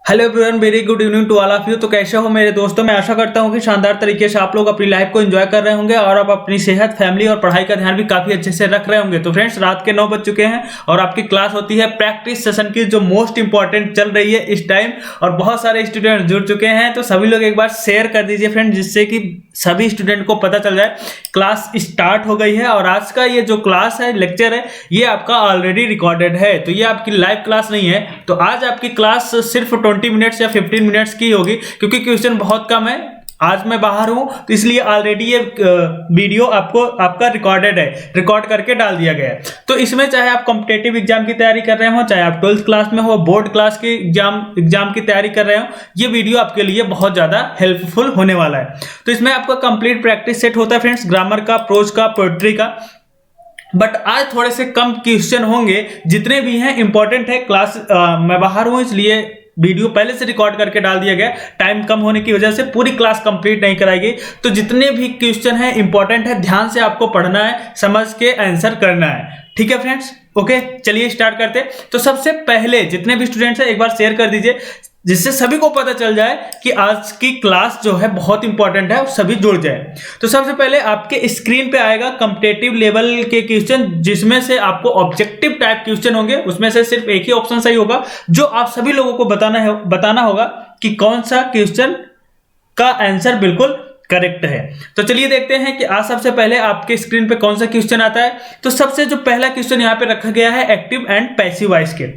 Hello everyone, very good evening to all of you. तो कैसे हो मेरे दोस्तों? मैं आशा करता हूं कि शानदार तरीके से आप लोग अपनी लाइफ को एंजॉय कर रहे होंगे और आप अपनी सेहत, फैमिली और पढ़ाई का ध्यान भी काफी अच्छे से रख रहे होंगे। तो फ्रेंड्स, रात के 9 बज चुके हैं और आपकी क्लास होती है प्रैक्टिस सेशन की, जो मोस्ट इंपॉर्टेंट चल रही है इस टाइम, और बहुत सारे स्टूडेंट जुड़ चुके हैं। तो सभी लोग एक बार शेयर कर दीजिए फ्रेंड, जिससे कि सभी स्टूडेंट को पता चल जाए क्लास स्टार्ट हो गई है। और आज का ये जो क्लास है, लेक्चर है, ये आपका ऑलरेडी रिकॉर्डेड है, तो ये आपकी लाइव क्लास नहीं है। तो आज आपकी क्लास सिर्फ 20 मिनट्स या 15 मिनट्स की होगी, क्योंकि क्वेश्चन बहुत कम है। आज मैं बाहर हूं, तो इसलिए ऑलरेडी ये वीडियो आपका रिकॉर्डेड है, रिकॉर्ड करके डाल दिया गया है। तो इसमें चाहे आप कॉम्पिटेटिव एग्जाम की तैयारी कर रहे हो, चाहे आप 12th क्लास में हो, बोर्ड क्लास की एग्जाम की तैयारी कर रहे हो, ये वीडियो आपके लिए बहुत ज्यादा हेल्पफुल होने वाला है। तो इसमें आपका कंप्लीट प्रैक्टिस सेट होता है फ्रेंड्स, ग्रामर का, प्रोज का, पोएट्री का। बट आज थोड़े से कम क्वेश्चन होंगे, जितने भी हैं इंपॉर्टेंट है। क्लास मैं बाहर हूं, इसलिए वीडियो पहले से रिकॉर्ड करके डाल दिया गया। टाइम कम होने की वजह से पूरी क्लास कंप्लीट नहीं कराई गई। तो जितने भी क्वेश्चन हैं इंपॉर्टेंट है, ध्यान से आपको पढ़ना है, समझ के आंसर करना है। ठीक है फ्रेंड्स? ओके, चलिए स्टार्ट करते हैं। तो सबसे पहले जितने भी स्टूडेंट्स हैं एक बार शेयर कर दीजिए, जिससे सभी को पता चल जाए कि आज की क्लास जो है बहुत इंपॉर्टेंट है और सभी जुड़ जाए। तो सबसे पहले आपके स्क्रीन पे आएगा कॉम्पिटिटिव लेवल के क्वेश्चन, जिसमें से आपको ऑब्जेक्टिव टाइप क्वेश्चन होंगे। उसमें से सिर्फ एक ही ऑप्शन सही होगा, जो आप सभी लोगों को बताना होगा कि कौन सा क्वेश्चन का आंसर बिल्कुल करेक्ट है। तो चलिए देखते हैं कि आज सबसे पहले आपके स्क्रीन पे कौन सा क्वेश्चन आता है। तो सबसे जो पहला क्वेश्चन यहाँ पे रखा गया है, एक्टिव एंड पैसिव वॉइस के।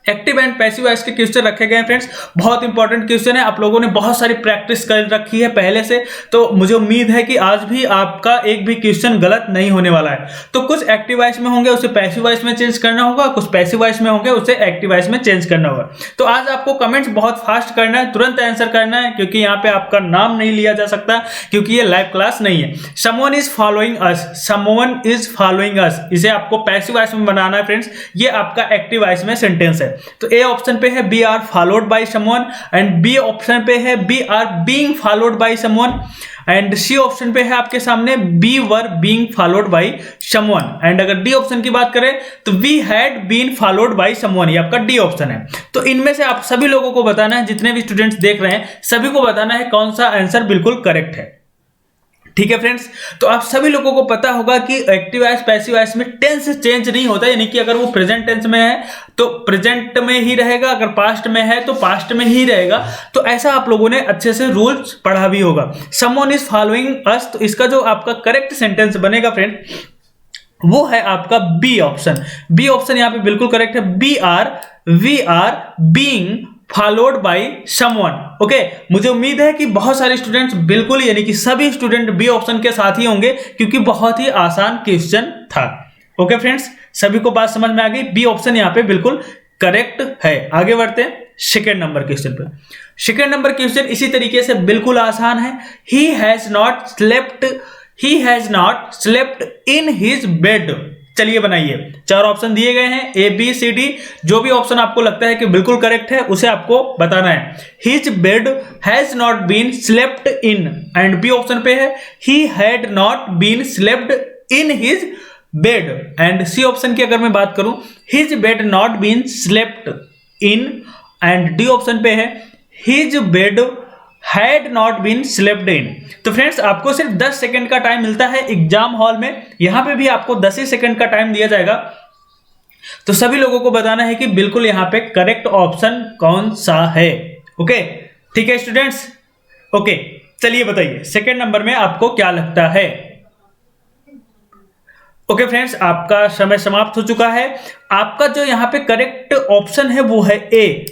एक्टिव एंड पैसिव वॉइस के क्वेश्चन रखे गए हैं फ्रेंड्स, बहुत इंपॉर्टेंट क्वेश्चन है। आप लोगों ने बहुत सारी प्रैक्टिस कर रखी है पहले से, तो मुझे उम्मीद है कि आज भी आपका एक भी क्वेश्चन गलत नहीं होने वाला है। तो कुछ एक्टिव वॉइस में होंगे, उसे पैसिव वॉइस में चेंज करना होगा, कुछ पैसिव वॉइस में होंगे, उसे एक्टिव वॉइस में चेंज करना होगा। तो आज आपको कमेंट्स बहुत फास्ट करना है, तुरंत आंसर करना है, क्योंकि यहाँ पे आपका नाम नहीं लिया जा सकता, क्योंकि ये लाइव क्लास नहीं है। Someone is following us, someone is following us, इसे आपको पैसिव वॉइस में बनाना है फ्रेंड्स। ये आपका एक्टिव वॉइस में सेंटेंस है। तो ए ऑप्शन पे है we are followed by someone, and B option पे है we are being followed by someone, and C option पे है आपके सामने we were being followed by someone, and अगर डी ऑप्शन की बात करें तो we had been followed by someone, ये आपका डी ऑप्शन है। तो इनमें से आप सभी लोगों को बताना है, जितने भी स्टूडेंट्स देख रहे हैं सभी को बताना है कौन सा आंसर बिल्कुल करेक्ट है। ठीक है फ्रेंड्स? तो आप सभी लोगों को पता होगा कि एक्टिव वॉइस, पैसिव वॉइस में टेंस चेंज नहीं होता, यानी कि अगर वो प्रेजेंट टेंस में है तो प्रेजेंट में ही रहेगा, अगर पास्ट में है तो पास्ट में ही रहेगा। तो ऐसा आप लोगों ने अच्छे से रूल्स पढ़ा भी होगा। समवन इज फॉलोइंग अस, तो इसका जो आपका करेक्ट सेंटेंस बनेगा फ्रेंड, वो है आपका बी ऑप्शन। बी ऑप्शन यहाँ पे बिल्कुल करेक्ट है। We are being followed by someone. Okay, मुझे उम्मीद है कि बहुत सारे स्टूडेंट्स बिल्कुल, यानी कि सभी स्टूडेंट बी ऑप्शन के साथ ही होंगे, क्योंकि बहुत ही आसान क्वेश्चन था। ओके फ्रेंड्स, सभी को बात समझ में आ गई? बी ऑप्शन यहाँ पे बिल्कुल करेक्ट है। आगे बढ़ते हैं सेकेंड नंबर क्वेश्चन पे। सेकेंड नंबर क्वेश्चन इसी तरीके से बिल्कुल आसान है। He has not slept in his bed. चलिए बनाइए, चार ऑप्शन दिए गए हैं, ए बी सी डी। जो भी ऑप्शन आपको लगता है कि बिल्कुल करेक्ट है, उसे आपको बताना है। His bed has not been slept in, and B option पे है he had not been slept in his bed, and C option की अगर मैं बात करूं, his bed not been slept in, and D option पे है his bed had not been slept in. तो फ्रेंड्स, आपको सिर्फ 10 सेकंड का टाइम मिलता है एग्जाम हॉल में, यहां पे भी आपको 10 ही सेकंड का टाइम दिया जाएगा। तो सभी लोगों को बताना है कि बिल्कुल यहां पे करेक्ट ऑप्शन कौन सा है। ओके, ठीक है स्टूडेंट्स? ओके, चलिए बताइए सेकंड नंबर में आपको क्या लगता है। ओके फ्रेंड्स, आपका समय समाप्त हो चुका है। आपका जो यहां पे करेक्ट ऑप्शन है वो है A,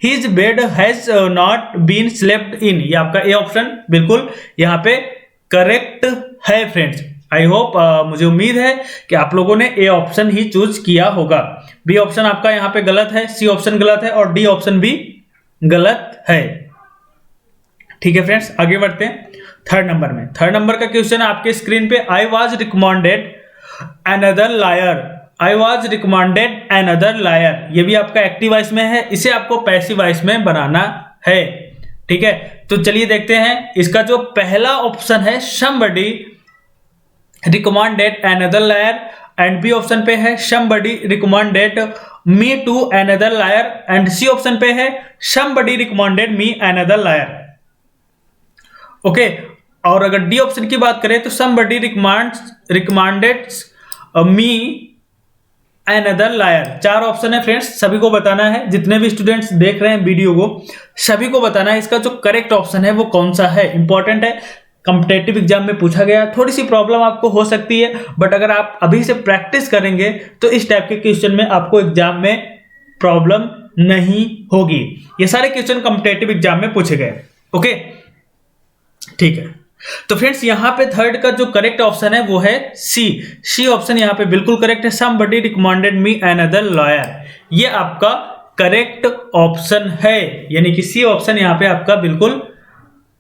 his bed has not been slept in. ये आपका ए ऑप्शन बिल्कुल यहाँ पे करेक्ट है फ्रेंड्स। आई होप, मुझे उम्मीद है कि आप लोगों ने ए ऑप्शन ही चूज किया होगा। बी ऑप्शन आपका यहाँ पे गलत है, सी ऑप्शन गलत है, और डी ऑप्शन भी गलत है। ठीक है फ्रेंड्स, आगे बढ़ते हैं थर्ड नंबर में। थर्ड नंबर का क्वेश्चन है आपके स्क्रीन पे, I was recommended another liar. ये भी आपका एक्टिव वॉइस में है, इसे आपको पैसिव वॉइस में बनाना है। ठीक है, तो चलिए देखते हैं। इसका जो पहला ऑप्शन है somebody recommended another liar, and B option पे है somebody recommended me to another liar, and C option पे है somebody recommended me another liar. Okay, और अगर डी ऑप्शन की बात करें तो somebody recommended me another liar. 4 option है फ्रेंड्स, सभी को बताना है, जितने भी स्टूडेंट्स देख रहे हैं वीडियो को सभी को बताना है इसका जो करेक्ट ऑप्शन है वो कौन सा है। इंपॉर्टेंट है, कॉम्पिटेटिव एग्जाम में पूछा गया, थोड़ी सी प्रॉब्लम आपको हो सकती है, बट अगर आप अभी से प्रैक्टिस करेंगे तो इस टाइप के क्वेश्चन में आपको एग्जाम में प्रॉब्लम नहीं होगी। ये सारे क्वेश्चन कॉम्पिटेटिव एग्जाम में पूछे गए। ओके, ठीक है। तो फ्रेंड्स यहाँ पे थर्ड का जो करेक्ट ऑप्शन है वो है सी ऑप्शन यहाँ पे बिल्कुल करेक्ट है, somebody recommended me another lawyer. ये आपका करेक्ट ऑप्शन है, यानी कि सी ऑप्शन यहाँ पे आपका बिल्कुल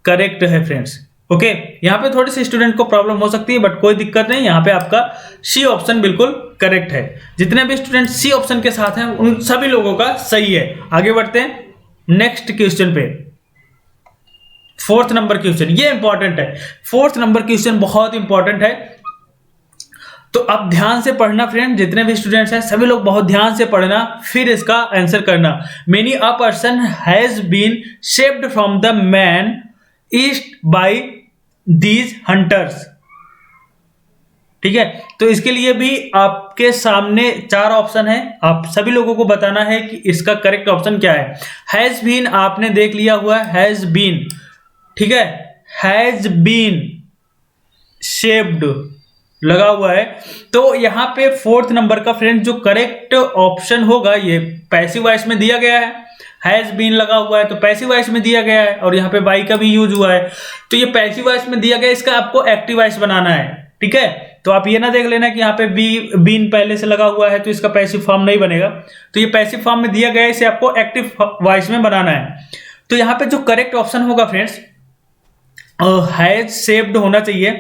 करेक्ट है फ्रेंड्स। ओके, यहाँ पे थोड़ी सी स्टूडेंट को प्रॉब्लम हो सकती है, बट कोई दिक्कत नहीं, यहाँ पे आपका सी ऑप्शन बिल्कुल करेक्ट है। जितने भी स्टूडेंट सी ऑप्शन के साथ हैं उन सभी लोगों का सही है। आगे बढ़ते हैं नेक्स्ट क्वेश्चन पे। 4th नंबर क्वेश्चन, ये इंपॉर्टेंट है। 4th नंबर क्वेश्चन बहुत इंपॉर्टेंट है, तो अब ध्यान से पढ़ना फ्रेंड, जितने भी स्टूडेंट्स हैं सभी लोग बहुत ध्यान से पढ़ना, फिर इसका आंसर करना। Many a person has been shaped from the man east by these hunters. ठीक है, तो इसके लिए भी आपके सामने 4 ऑप्शन है, आप सभी लोगों को बताना है कि इसका करेक्ट ऑप्शन क्या है। हैज बीन आपने देख लिया हुआ, हैज बीन, ठीक है, हैज बीन शेप्ड लगा हुआ है, तो यहां पे 4th नंबर का फ्रेंड जो करेक्ट ऑप्शन होगा, ये पैसिव वॉइस में दिया गया है, हैज बीन लगा हुआ है तो पैसिव वॉइस में दिया गया है, और यहाँ पे बाई का भी यूज हुआ है, तो ये पैसिव वॉइस में दिया गया, इसका आपको एक्टिव वॉइस बनाना है। ठीक है, तो आप ये ना देख लेना कि यहाँ पे बीन पहले से लगा हुआ है तो इसका पैसिव फॉर्म नहीं बनेगा, तो ये पैसिव फॉर्म में दिया गया है, इसे आपको एक्टिव वॉइस में बनाना है। तो यहाँ पे जो करेक्ट ऑप्शन होगा फ्रेंड्स, हैज शेप्ड होना चाहिए,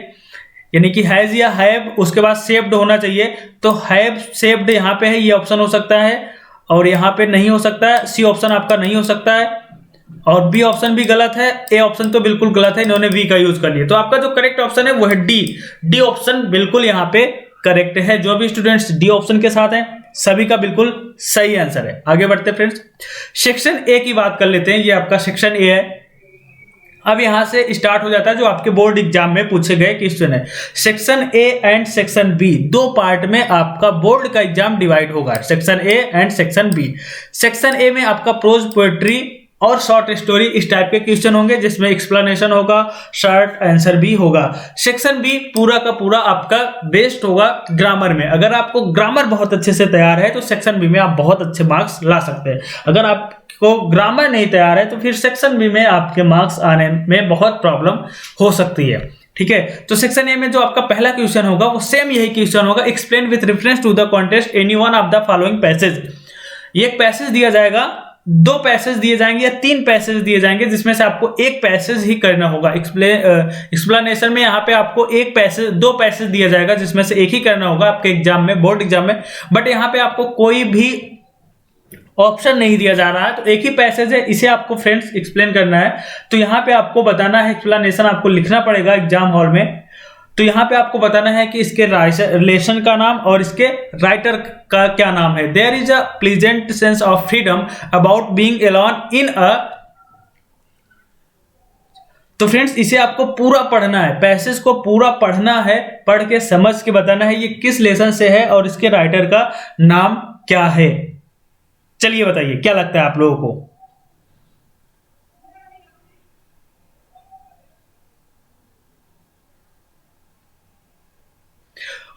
यानी कि हैज या हैव उसके बाद शेप्ड होना चाहिए, तो हैव शेप्ड यहाँ पे है, ये ऑप्शन हो सकता है, और यहाँ पे नहीं हो सकता है, सी ऑप्शन आपका नहीं हो सकता है, और बी ऑप्शन भी गलत है, ए ऑप्शन तो बिल्कुल गलत है, इन्होंने वी का यूज कर लिया। तो आपका जो करेक्ट ऑप्शन है वो है डी ऑप्शन बिल्कुल यहाँ पे करेक्ट है। जो भी स्टूडेंट्स डी ऑप्शन के साथ हैं सभी का बिल्कुल सही आंसर है। आगे बढ़ते हैं फ्रेंड्स, सेक्शन ए की बात कर लेते हैं, ये आपका सेक्शन ए है। अब यहां से स्टार्ट हो जाता है जो आपके बोर्ड एग्जाम में पूछे गए क्वेश्चन है। Section A and section B, 2 part में आपका बोर्ड का एग्जाम डिवाइड होगा, section A and section B. Section A में आपका प्रोज, पोएट्री और शॉर्ट स्टोरी इस टाइप के क्वेश्चन होंगे, जिसमें एक्सप्लेनेशन होगा, शॉर्ट आंसर भी होगा। सेक्शन बी पूरा का पूरा आपका बेस्ड होगा ग्रामर में। अगर आपको ग्रामर बहुत अच्छे से तैयार है तो सेक्शन बी में आप बहुत अच्छे मार्क्स ला सकते हैं। अगर आपको ग्रामर नहीं तैयार है तो फिर सेक्शन बी में आपके मार्क्स आने में बहुत प्रॉब्लम हो सकती है। ठीक है, तो सेक्शन ए में जो आपका पहला क्वेश्चन होगा वो सेम यही क्वेश्चन होगा, explain with reference to the context any one of the following passage. ये एक पैसेज दिया जाएगा, 2 पैसेज दिए जाएंगे या 3 पैसेज दिए जाएंगे, जिसमें से आपको एक पैसेज ही करना होगा। एक्सप्लेनेशन में यहाँ पे आपको 2 पैसेज दिया जाएगा, जिसमें से एक ही करना होगा आपके एग्जाम में, बोर्ड एग्जाम में। बट यहाँ पे आपको कोई भी ऑप्शन नहीं दिया जा रहा है, तो एक ही पैसेज है, इसे आपको फ्रेंड्स एक्सप्लेन करना है। तो यहाँ पे आपको बताना है, एक्सप्लेनेशन आपको लिखना पड़ेगा एग्जाम हॉल में। तो यहाँ पे आपको बताना है कि इसके रिलेशन का नाम और इसके राइटर का क्या नाम है। There is a pleasant sense of freedom about being alone in a. तो फ्रेंड्स इसे आपको पूरा पढ़ना है, पैसेज को पूरा पढ़ना है, पढ़ के समझ के बताना है ये किस लेसन से है और इसके राइटर का नाम क्या है। चलिए बताइए क्या लगता है आप लोगों को।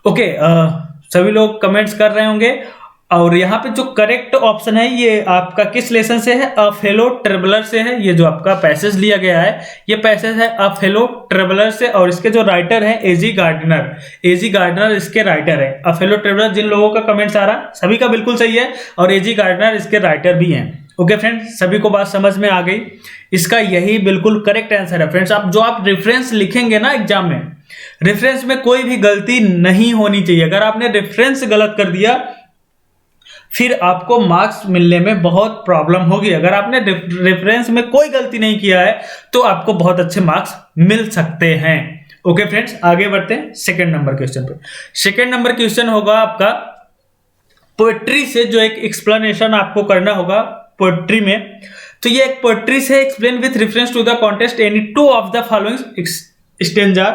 ओके, सभी लोग कमेंट्स कर रहे होंगे। और यहाँ पे जो करेक्ट ऑप्शन है ये आपका किस लेसन से है, अ फेलो ट्रेवलर से है। ये जो आपका पैसेज लिया गया है ये पैसेज है अ फेलो ट्रेवलर से, और इसके जो राइटर है एजी गार्डनर इसके राइटर है। अ फेलो ट्रेवलर, जिन लोगों का कमेंट्स आ रहा सभी का बिल्कुल सही है, और एजी गार्डनर इसके राइटर भी हैं। ओके फ्रेंड्स, सभी को बात समझ में आ गई, इसका यही बिल्कुल करेक्ट आंसर है। फ्रेंड्स आप जो आप रेफरेंस लिखेंगे ना एग्जाम में, रेफरेंस में कोई भी गलती नहीं होनी चाहिए। अगर आपने रेफरेंस गलत कर दिया फिर आपको मार्क्स मिलने में बहुत प्रॉब्लम होगी। अगर आपने रेफरेंस में कोई गलती नहीं किया है तो आपको बहुत अच्छे मार्क्स मिल सकते हैं। ओके फ्रेंड्स, आगे बढ़ते हैं सेकंड नंबर क्वेश्चन पे। सेकंड नंबर क्वेश्चन होगा आपका पोएट्री से जो एक एक्सप्लेनेशन आपको करना होगा पोएट्री में, तो ये एक पोएट्री से explain with reference to the context any two of the following stanza.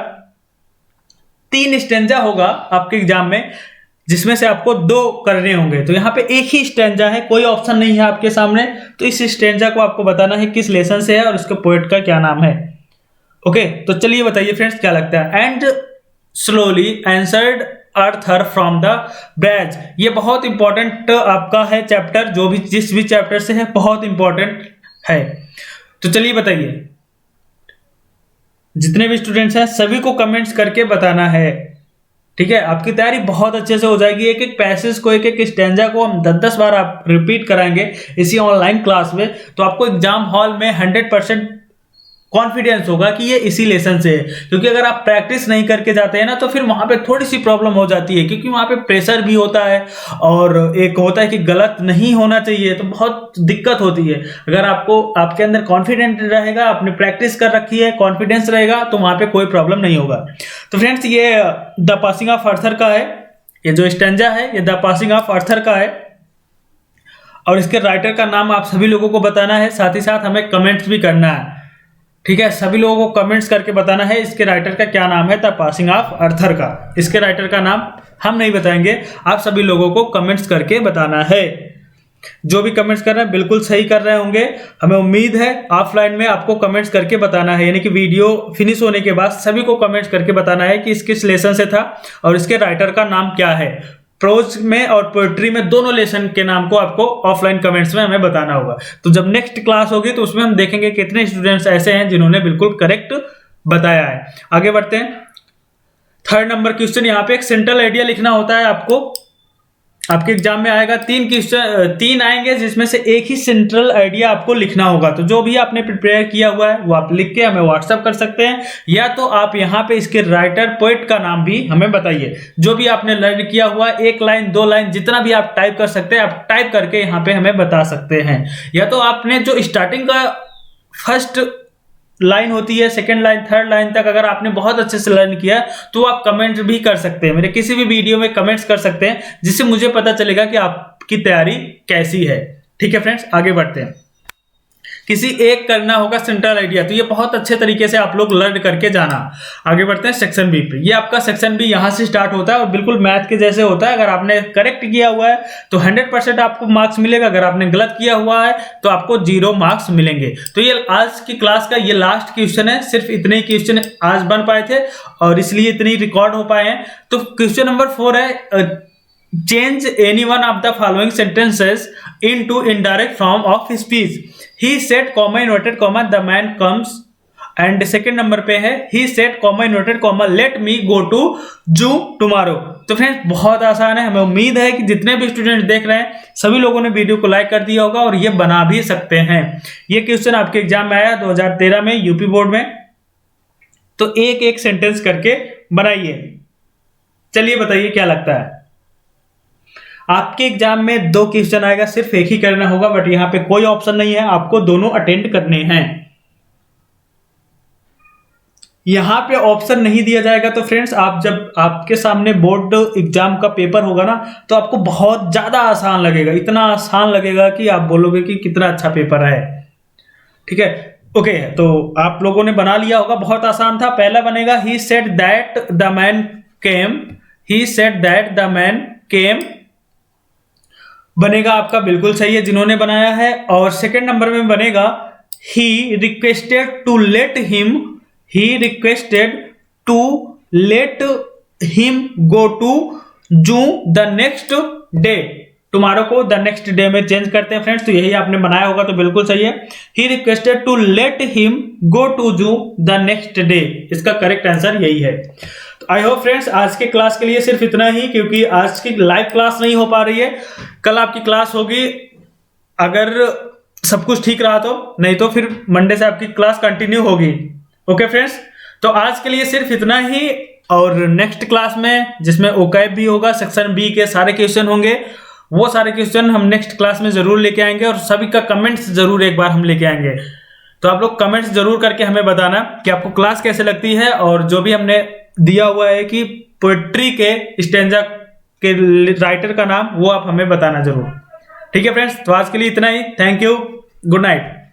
3 stanza होगा आपके एग्जाम में, जिसमें से आपको 2 करने होंगे। तो यहाँ पे एक ही स्टेंजा है, कोई ऑप्शन नहीं है आपके सामने, तो इस स्टेंजा को आपको बताना है किस लेसन से है और उसके पोएट का क्या नाम है। ओके, तो चलिए बताइए फ्रेंड्स क्या लगता है। And slowly answered Arthur from the barge, ये बहुत इंपॉर्टेंट आपका है चैप्टर, जो भी जिस भी चैप्टर से है बहुत इंपॉर्टेंट है। तो चलिए बताइए, जितने भी स्टूडेंट्स हैं सभी को कमेंट्स करके बताना है, ठीक है। आपकी तैयारी बहुत अच्छे से हो जाएगी। एक एक पैसेज को, एक एक स्टैंजा को हम 10-10 बार आप रिपीट कराएंगे इसी ऑनलाइन क्लास में, तो आपको एग्जाम हॉल में 100% कॉन्फिडेंस होगा कि ये इसी लेसन से है। क्योंकि अगर आप प्रैक्टिस नहीं करके जाते हैं ना, तो फिर वहां पे थोड़ी सी प्रॉब्लम हो जाती है, क्योंकि वहां पे प्रेशर भी होता है और एक होता है कि गलत नहीं होना चाहिए, तो बहुत दिक्कत होती है। अगर आपको आपके अंदर कॉन्फिडेंट रहेगा, आपने प्रैक्टिस कर रखी है, कॉन्फिडेंस रहेगा, तो वहां पे कोई प्रॉब्लम नहीं होगा। तो फ्रेंड्स, ये द पासिंग ऑफ अर्थर का है, ये जो स्टेंजा है ये द पासिंग ऑफ अर्थर का है, और इसके राइटर का नाम आप सभी लोगों को बताना है, साथ ही साथ हमें कमेंट्स भी करना है, ठीक है। सभी लोगों को कमेंट्स करके बताना है इसके राइटर का क्या नाम है, द पासिंग ऑफ अर्थर का। इसके राइटर का नाम हम नहीं बताएंगे, आप सभी लोगों को कमेंट्स करके बताना है। जो भी कमेंट्स कर रहे हैं बिल्कुल सही कर रहे होंगे, हमें उम्मीद है। ऑफलाइन में आपको कमेंट्स करके बताना है, यानी कि वीडियो फिनिश होने के बाद सभी को कमेंट्स करके बताना है कि इस किस लेसन से था और इसके राइटर का नाम क्या है। प्रोज में और पोएट्री में दोनों लेसन के नाम को आपको ऑफलाइन कमेंट्स में हमें बताना होगा। तो जब नेक्स्ट क्लास होगी तो उसमें हम देखेंगे कितने स्टूडेंट्स ऐसे हैं जिन्होंने बिल्कुल करेक्ट बताया है। आगे बढ़ते हैं। 3rd नंबर क्वेश्चन, यहाँ पे एक सेंट्रल आइडिया लिखना होता है आपको। आपके एग्जाम में आएगा 3 क्वेश्चन, 3 आएंगे, जिसमें से एक ही सेंट्रल आइडिया आपको लिखना होगा। तो जो भी आपने प्रिपेयर किया हुआ है वो आप लिख के हमें व्हाट्सएप कर सकते हैं, या तो आप यहाँ पे इसके राइटर पोएट का नाम भी हमें बताइए। जो भी आपने लर्न किया हुआ है, 1 लाइन 2 लाइन जितना भी आप टाइप कर सकते हैं, आप टाइप करके यहाँ पे हमें बता सकते हैं। या तो आपने जो स्टार्टिंग का फर्स्ट लाइन होती है, 2nd लाइन 3rd लाइन तक अगर आपने बहुत अच्छे से लर्न किया तो आप कमेंट भी कर सकते हैं, मेरे किसी भी वीडियो में कमेंट्स कर सकते हैं, जिससे मुझे पता चलेगा कि आपकी तैयारी कैसी है। ठीक है फ्रेंड्स, आगे बढ़ते हैं। किसी एक करना होगा सेंट्रल आइडिया, तो ये बहुत अच्छे तरीके से आप लोग लर्न करके जाना। आगे बढ़ते हैं सेक्शन बी पे। ये आपका सेक्शन बी यहाँ से स्टार्ट होता है और बिल्कुल मैथ के जैसे होता है। अगर आपने करेक्ट किया हुआ है तो 100% आपको मार्क्स मिलेगा, अगर आपने गलत किया हुआ है तो आपको 0 मार्क्स मिलेंगे। तो ये आज की क्लास का ये लास्ट क्वेश्चन है, सिर्फ इतने ही क्वेश्चन आज बन पाए थे और इसलिए इतने रिकॉर्ड हो पाए हैं। तो क्वेश्चन नंबर 4 है, change any one of the following sentences into indirect form of speech. He said, comma inverted comma, the man comes, and second number पे है he said, comma inverted comma, let me go to zoo tomorrow. तो friends बहुत आसान है, हमें उम्मीद है कि जितने भी स्टूडेंट देख रहे हैं सभी लोगों ने वीडियो को लाइक कर दिया होगा और ये बना भी सकते हैं। ये क्वेश्चन आपके एग्जाम में आया 2013 में यूपी बोर्ड में। तो एक एक सेंटेंस करके बनाइए। चलिए बताइए क्या लगता है। आपके एग्जाम में 2 क्वेश्चन आएगा, सिर्फ एक ही करना होगा, बट यहां पे कोई ऑप्शन नहीं है, आपको दोनों अटेंड करने हैं। यहां पे ऑप्शन नहीं दिया जाएगा। तो फ्रेंड्स, आप जब आपके सामने बोर्ड एग्जाम का पेपर होगा ना, तो आपको बहुत ज्यादा आसान लगेगा, इतना आसान लगेगा कि आप बोलोगे कि कितना अच्छा पेपर है। ठीक है, ओके। तो आप लोगों ने बना लिया होगा, बहुत आसान था। पहला बनेगा he said that the man came, he said that the man came बनेगा आपका बिल्कुल सही है जिन्होंने बनाया है। और सेकंड नंबर में बनेगा he requested to let him go to zoo the next day। Tomorrow को द नेक्स्ट डे में चेंज करते हैं फ्रेंड्स, तो यही आपने बनाया होगा, तो बिल्कुल सही है। He requested to let him go to zoo the next day, इसका करेक्ट आंसर यही है। तो आई होप फ्रेंड्स आज के क्लास के लिए सिर्फ इतना ही, क्योंकि आज की लाइव क्लास नहीं हो पा रही है। कल आपकी क्लास होगी अगर सब कुछ ठीक रहा तो, नहीं तो फिर मंडे से आपकी क्लास कंटिन्यू होगी। ओके फ्रेंड्स, तो आज के लिए सिर्फ इतना ही, और नेक्स्ट क्लास में जिसमें ओकैब भी होगा, सेक्शन बी के सारे क्वेश्चन होंगे, वो सारे क्वेश्चन हम नेक्स्ट क्लास में जरूर लेके आएंगे और सभी का कमेंट्स जरूर एक बार हम लेके आएंगे। तो आप लोग कमेंट्स जरूर करके हमें बताना कि आपको क्लास कैसे लगती है, और जो भी हमने दिया हुआ है कि पोएट्री के स्टैंजा के राइटर का नाम वो आप हमें बताना जरूर। ठीक है फ्रेंड्स, तो आज के लिए इतना ही। Thank you, good night.